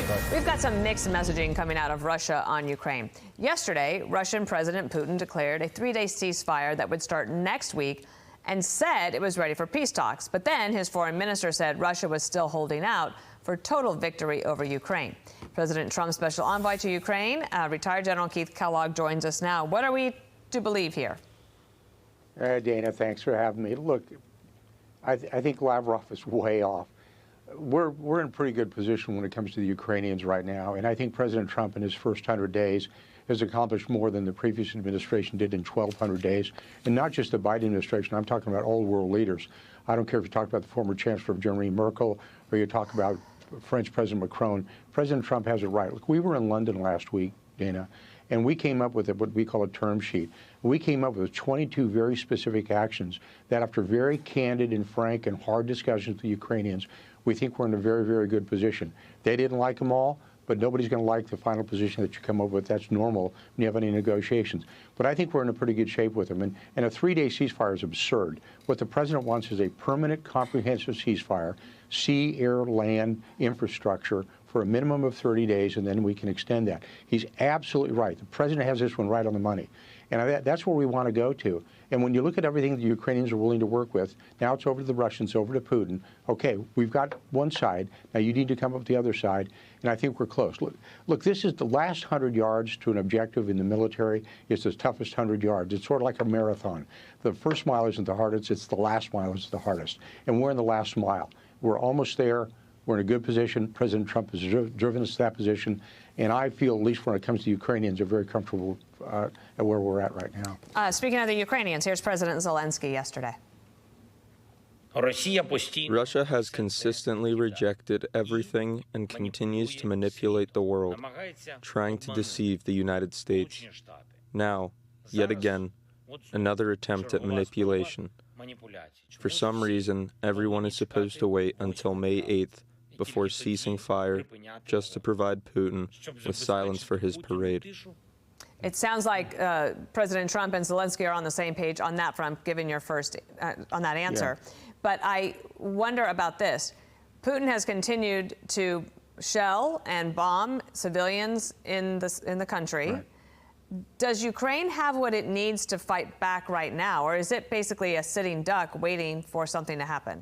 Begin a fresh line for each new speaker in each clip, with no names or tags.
right, we've got some mixed messaging coming out of Russia on Ukraine. Yesterday, Russian President Putin declared a 3-day ceasefire that would start next week and said it was ready for peace talks. But then his foreign minister said Russia was still holding out for total victory over Ukraine. President Trump's special envoy to Ukraine, retired General Kellogg, joins us now. What are we to believe here?
Dana, thanks for having me. Look, I think Lavrov is way off. We're in a pretty good position when it comes to the Ukrainians right now, and I think President Trump in his first 100 days has accomplished more than the previous administration did in 1,200 days, and not just the Biden administration. I'm talking about all world leaders. I don't care if you talk about the former Chancellor of Germany, Merkel, or you talk about French President Macron. President Trump has it right. Look, we were in London last week, Dana, and we came up with what we call a term sheet. We came up with 22 very specific actions that, after very candid and frank and hard discussions with the Ukrainians, we think we're in a very, very good position. They didn't like them all, but nobody's going to like the final position that you come up with. That's normal when you have any negotiations. But I think we're in a pretty good shape with them. And a 3-day ceasefire is absurd. What the president wants is a permanent, comprehensive ceasefire, sea, air, land, infrastructure, for a minimum of 30 days, and then we can extend that. He's absolutely right. The president has this one right on the money. And that's where we want to go to. And when you look at everything the Ukrainians are willing to work with, now it's over to the Russians, over to Putin. Okay, we've got one side. Now you need to come up with the other side. And I think we're close. Look, this is the last 100 yards to an objective in the military. It's the toughest 100 yards. It's sort of like a marathon. The first mile isn't the hardest. It's the last mile is the hardest. And we're in the last mile. We're almost there. We're in a good position. President Trump has driven us to that position. And I feel, at least when it comes to Ukrainians, are very comfortable at where we're at right now.
Speaking of the Ukrainians, here's President Zelensky yesterday.
Russia has consistently rejected everything and continues to manipulate the world, trying to deceive the United States. Now, yet again, another attempt at manipulation. For some reason, everyone is supposed to wait until May 8th before ceasing fire, just to provide Putin with silence for his parade.
It sounds like President Trump and Zelensky are on the same page on that front, given your first on that answer. Yeah. But I wonder about this. Putin has continued to shell and bomb civilians in the country.
Right.
Does Ukraine have what it needs to fight back right now, or is it basically a sitting duck waiting for something to happen?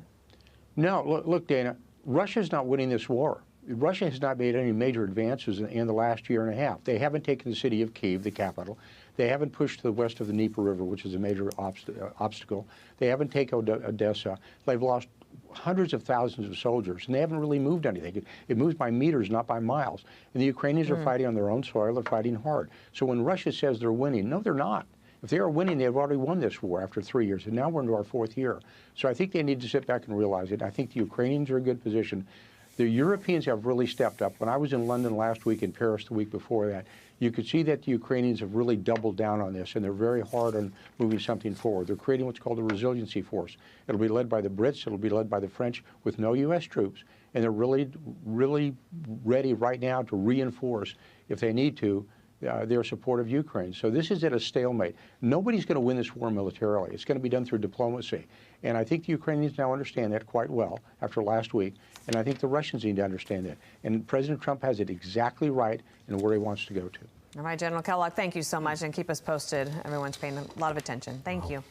No, look, Dana, Russia's not winning this war. Russia has not made any major advances in the last year and a half. They haven't taken the city of Kiev, the capital. They haven't pushed to the west of the Dnepr River, which is a major obstacle. They haven't taken Odessa. They've lost hundreds of thousands of soldiers, and they haven't really moved anything. It moves by meters, not by miles. And the Ukrainians are fighting on their own soil. They're fighting hard. So when Russia says they're winning, no, they're not. If they were winning, they've already won this war after 3 years, and now we're into our 4th year. So I think they need to sit back and realize it. I think the Ukrainians are in a good position. The Europeans have really stepped up. When I was in London last week, in Paris the week before that, you could see that the Ukrainians have really doubled down on this, and they're very hard on moving something forward. They're creating what's called a resiliency force. It'll be led by the Brits. It'll be led by the French with no U.S. troops. And they're really, really ready right now to reinforce, if they need to, their support of Ukraine. So this is at a stalemate. Nobody's going to win this war militarily. It's going to be done through diplomacy. And I think the Ukrainians now understand that quite well after last week. And I think the Russians need to understand that. And President Trump has it exactly right in where he wants to go to.
All right, General Kellogg, thank you so much, and keep us posted. Everyone's paying a lot of attention. Thank you.